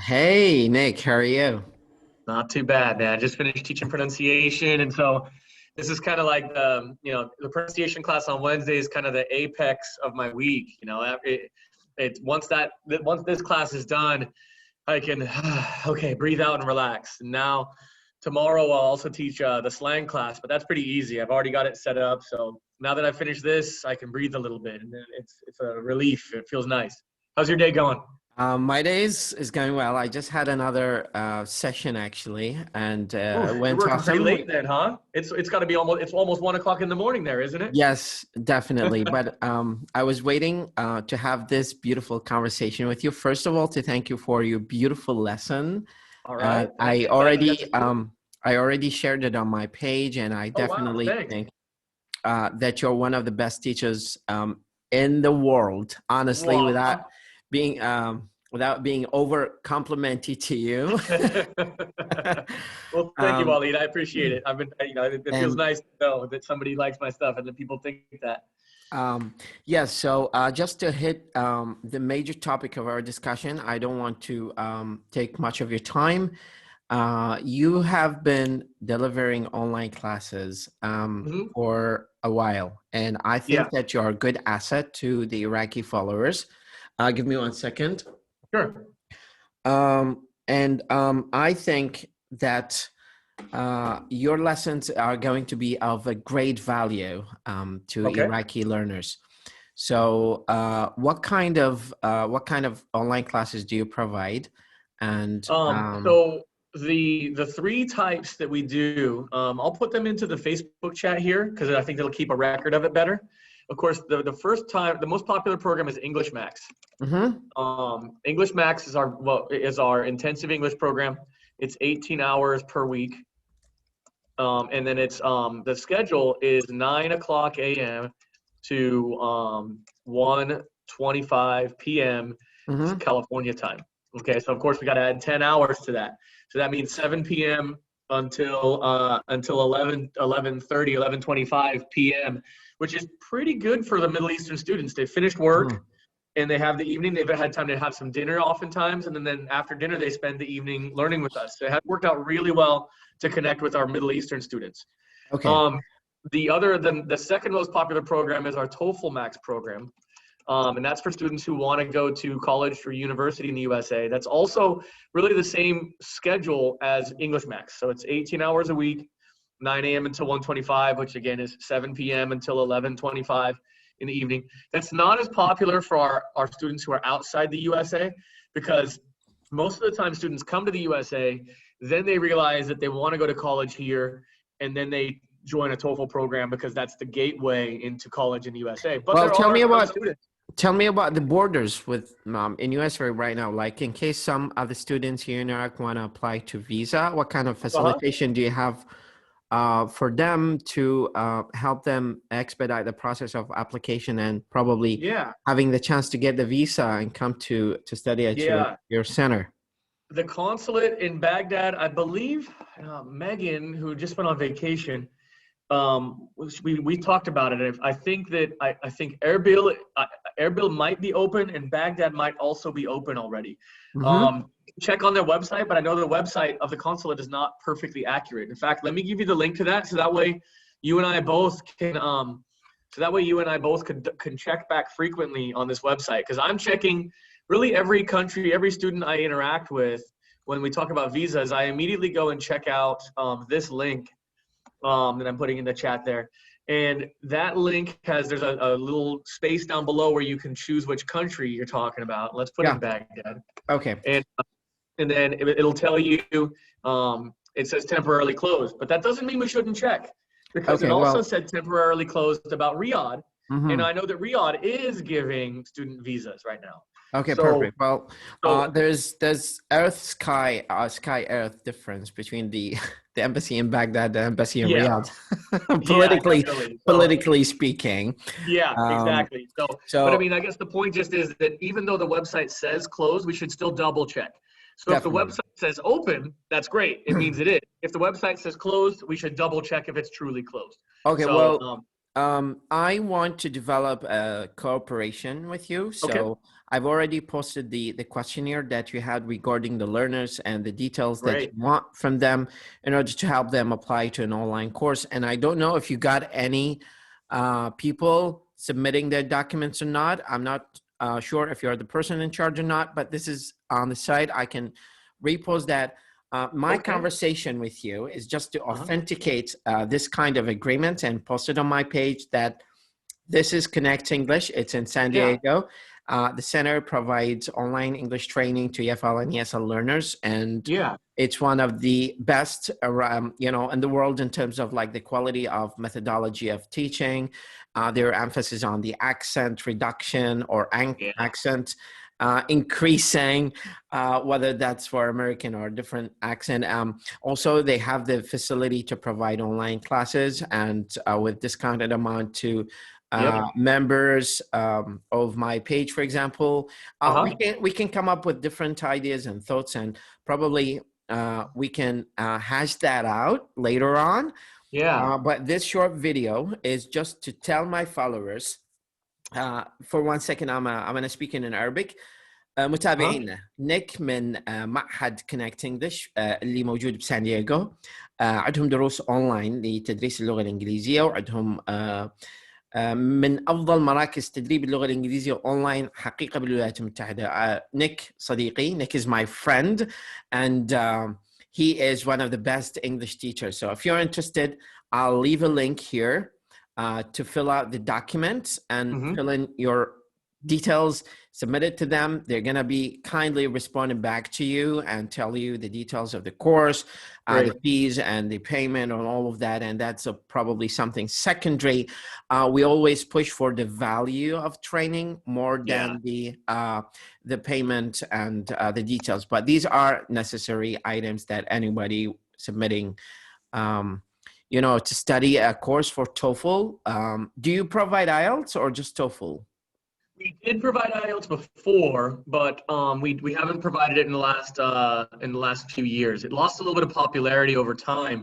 Hey, Nick, how are you? Not too bad, man. I just finished teaching pronunciation, and so this is kind of like the pronunciation class on Wednesday is kind of the apex of my week. Once this class is done, I can okay, breathe out and relax. And now tomorrow I'll also teach the slang class, but that's pretty easy. I've already got it set up, so now that I finished this, I can breathe a little bit, and then it's a relief. It feels nice. How's your day going? My day is going well. I just had another session actually, and Ooh, it you're went working pretty awesome. late then, huh? It's got to be almost 1 o'clock in the morning there, isn't it? Yes, definitely. But I was waiting to have this beautiful conversation with you. First of all, to thank you for your beautiful lesson. All Uh, right. I Thanks. Glad you got already to see it. I already shared it on my page, and I Oh, wow. definitely Thanks. think that you're one of the best teachers in the world, honestly, Wow. without being over complimentary to you. Well, thank you, um, Waleed. I appreciate it. It feels and nice to know that somebody likes my stuff and that people think that. yes, so just to hit the major topic of our discussion, I don't want to take much of your time. You have been delivering online classes Hmm. for a while, and I think Yeah, that you're a good asset to the Iraqi followers. Give me 1 second. sure. And I think that your lessons are going to be of a great value to Okay. Iraqi learners. So, what kind of online classes do you provide? And So the three types that we do, I'll put them into the Facebook chat here because I think it'll keep a record of it better. Of course, the most popular program is English Max. mhm. English Max is our intensive English program. It's 18 hours per week, and then it's the schedule is 9 o'clock a.m. to 1:25 p.m. Mhm. California time. Okay, so of course we got to add 10 hours to that. So that means 7 p.m. until 11:30, 11:25 p.m., which is pretty good for the Middle Eastern students. They finished work Mhm. and they have the evening. They've had time to have some dinner oftentimes, and then after dinner they spend the evening learning with us. So it has worked out really well to connect with our Middle Eastern students. Okay. Um, the second most popular program is our Toefl Max program, and that's for students who want to go to college or university in the USA. That's also really the same schedule as English Max. So it's 18 hours a week, 9 a.m. until 1:25, which again is 7 p.m. until 11:25 in the evening. That's not as popular for our students who are outside the USA because most of the time students come to the USA, then they realize that they want to go to college here, and then they join a TOEFL program because that's the gateway into college in the USA. But Well, there are some students. tell me about the borders with in US right now. Like in case some other students here in Iraq want to apply to visa, what kind of Uh-huh. facilitation do you have for them to help them expedite the process of application and probably Yeah. having the chance to get the visa and come to study at Yeah. your center? The consulate in Baghdad, I believe, Megan, who just went on vacation, we talked about it. I think that I think Erbil might be open and Baghdad might also be open already. Mm-hmm. Um, Check on their website, but I know the website of the consulate is not perfectly accurate. In fact, let me give you the link to that so that way you and I both can check back frequently on this website because I'm checking really every country, every student I interact with. When we talk about visas, I immediately go and check out this link that I'm putting in the chat there. And that link there's a little space down below where you can choose which country you're talking about. Let's put Yeah. in Baghdad. Okay. And and then it'll tell you it says temporarily closed, but that doesn't mean we shouldn't check because it Okay. also Well. said temporarily closed about Riyadh, and Mhm. I know that Riyadh is giving student visas right now. Okay, So perfect. Well, so there's Earth sky sky Earth difference between the the embassy in Baghdad, the embassy in yeah, Riyadh, yeah, definitely. So politically speaking. yeah, Um, exactly. But I so mean, I guess the point just is that even though the website says closed, we should still double check. So if the definitely. website says open, that's great. It means it is. If the website says closed, we should double check if it's truly closed. Okay, So, well, I want to develop a cooperation with you. okay, So I've already posted the questionnaire that you had regarding the learners and the details that you Great. want from them in order to help them apply to an online course. And I don't know if you got any people submitting their documents or not. I'm not sure if you're the person in charge or not, but this is on the site. I can repost that. My conversation with you is just to authenticate this kind of agreement and post it on my page that this is Connect English. It's in San Diego. The center provides online English training to EFL and ESL learners, and it's one of the best around, you know, in the world in terms of like the quality of methodology of teaching. Their emphasis on the accent reduction or accent increasing, whether that's for American or different accent. Also, they have the facility to provide online classes and with discounted amount to members of my page, for example. We can come up with different ideas and thoughts, and probably we can hash that out later on. But this short video is just to tell my followers. For 1 second, I'm gonna speak in Arabic. متابعينا نيك من معهد كونكت انجلش اللي موجود بسان دييغو. عندهم دروس اونلاين لتدريس اللغه الانجليزيه، وعندهم من افضل مراكز تدريب اللغه الانجليزيه اونلاين حقيقه بالولايات المتحده. نيك صديقي. Nick is my friend, and he is one of the best English teachers. So if you're interested, I'll leave a link here to fill out the documents and fill in your details, submit it to them. They're going to be kindly responding back to you and tell you the details of the course, the fees and the payment and all of that. And that's probably something secondary. We always push for the value of training more than the payment and the details. But these are necessary items that anybody submitting, you know, to study a course for TOEFL. Do you provide IELTS or just TOEFL? We did provide IELTS before, but we haven't provided it in the last few years. It lost a little bit of popularity over time,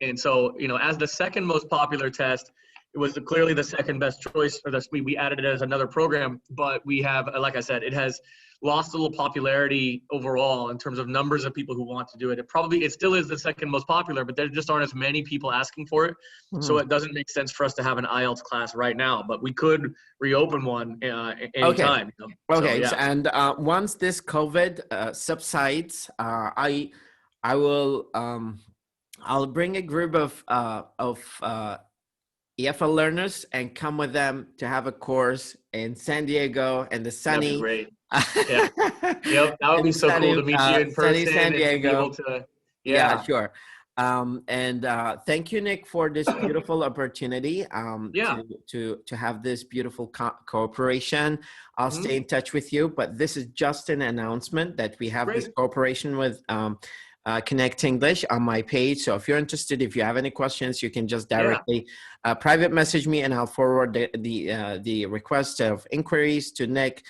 and so, you know, as the second most popular test, it was clearly the second best choice. Or we added it as another program, but we have, like I said, it has lost a little popularity overall in terms of numbers of people who want to do it. It still is the second most popular, but there just aren't as many people asking for it. So it doesn't make sense for us to have an IELTS class right now, but we could reopen one anytime. You know? Okay. So, and once this COVID subsides, I will I'll bring a group of EFL learners and come with them to have a course in San Diego and the sunny. That'd be great. That would be so cool to meet you in person. San Diego. And be able to, sure. And thank you, Nick, for this beautiful opportunity to have this beautiful cooperation. I'll stay in touch with you, but this is just an announcement that we have this cooperation with Connect English on my page. So if you're interested, if you have any questions, you can just directly private message me, and I'll forward the request of inquiries to Nick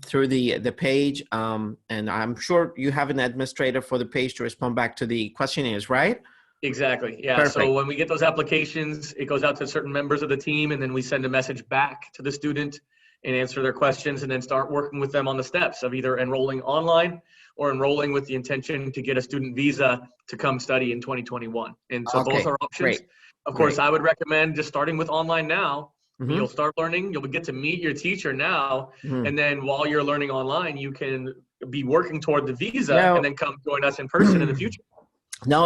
through the page. And I'm sure you have an administrator for the page to respond back to the questionnaires, right? Exactly. Yeah. Perfect. So when we get those applications, it goes out to certain members of the team, and then we send a message back to the student and answer their questions, and then start working with them on the steps of either enrolling online or enrolling with the intention to get a student visa to come study in 2021. And so both are options. Of course, I would recommend just starting with online now. You'll start learning, you'll get to meet your teacher now, and then while you're learning online, you can be working toward the visa and then come join us in person in the future. Now,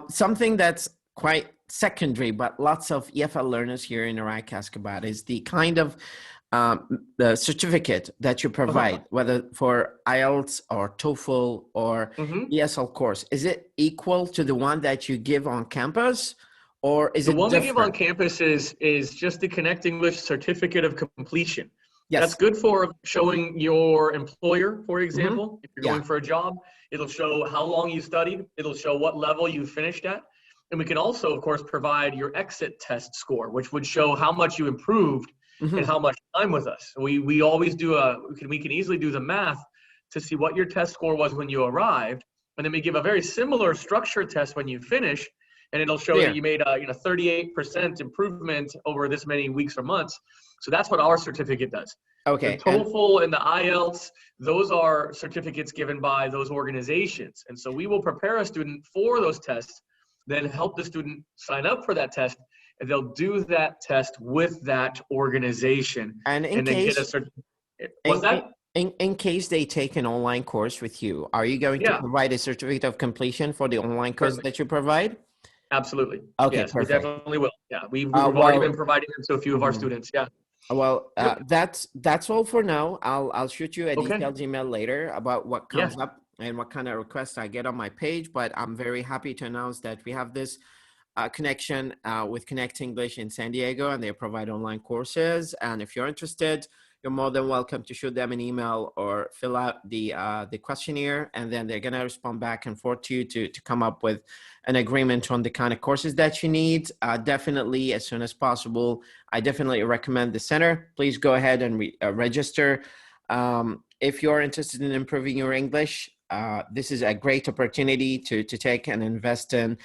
something that's quite secondary, but lots of EFL learners here in Iraq ask about is the kind of the certificate that you provide, whether for IELTS or TOEFL or ESL course. Is it equal to the one that you give on campus, or is it different? The one we give on campus is just the Connect English Certificate of Completion. Yes. That's good for showing your employer, for example. If you're going for a job, it'll show how long you studied. It'll show what level you finished at. And we can also, of course, provide your exit test score, which would show how much you improved and how much time with us. We always do we can easily do the math to see what your test score was when you arrived, and then we give a very similar structured test when you finish, and it'll show that you made a 38% improvement over this many weeks or months. So that's what our certificate does. Okay. The TOEFL and the Ielts, those are certificates given by those organizations. And so we will prepare a student for those tests, then help the student sign up for that test, and they'll do that test with that organization. And then get a certificate. What's that? In case they take an online course with you, are you going to provide a certificate of completion for the online course that you provide? Absolutely. Okay, yes, perfect. we definitely will. Yeah, we've already been providing them to a few of our students. Yeah. Well, that's all for now. I'll shoot you a detailed email later about what comes up and what kind of requests I get on my page. But I'm very happy to announce that we have this connection with Connect English in San Diego, and they provide online courses. And if you're interested, you're more than welcome to shoot them an email or fill out the questionnaire, and then they're gonna respond back and forth to you to come up with an agreement on the kind of courses that you need. Definitely, as soon as possible, I definitely recommend the center. Please go ahead and register. If you're interested in improving your English, this is a great opportunity to take and invest in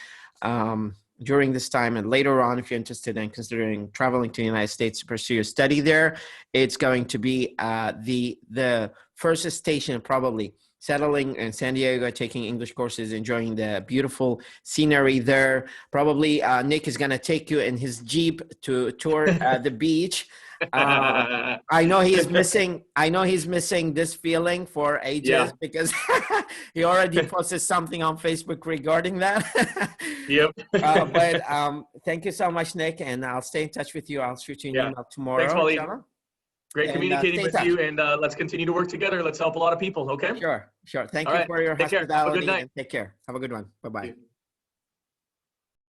during this time, and later on, if you're interested in considering traveling to the United States to pursue your study there, it's going to be the first station, probably settling in San Diego, taking English courses, enjoying the beautiful scenery there. Probably Nick is going to take you in his Jeep to tour the beach. I know he's missing this feeling for ages because he already posted something on Facebook regarding that. But thank you so much, Nick, and I'll stay in touch with you. I'll shoot you an email tomorrow. Thanks, Waleed. Great communicating with you, and let's continue to work together. Let's help a lot of people, okay? Sure. Thank you for your hospitality. Have a good night. And take care. Have a good one. Bye-bye.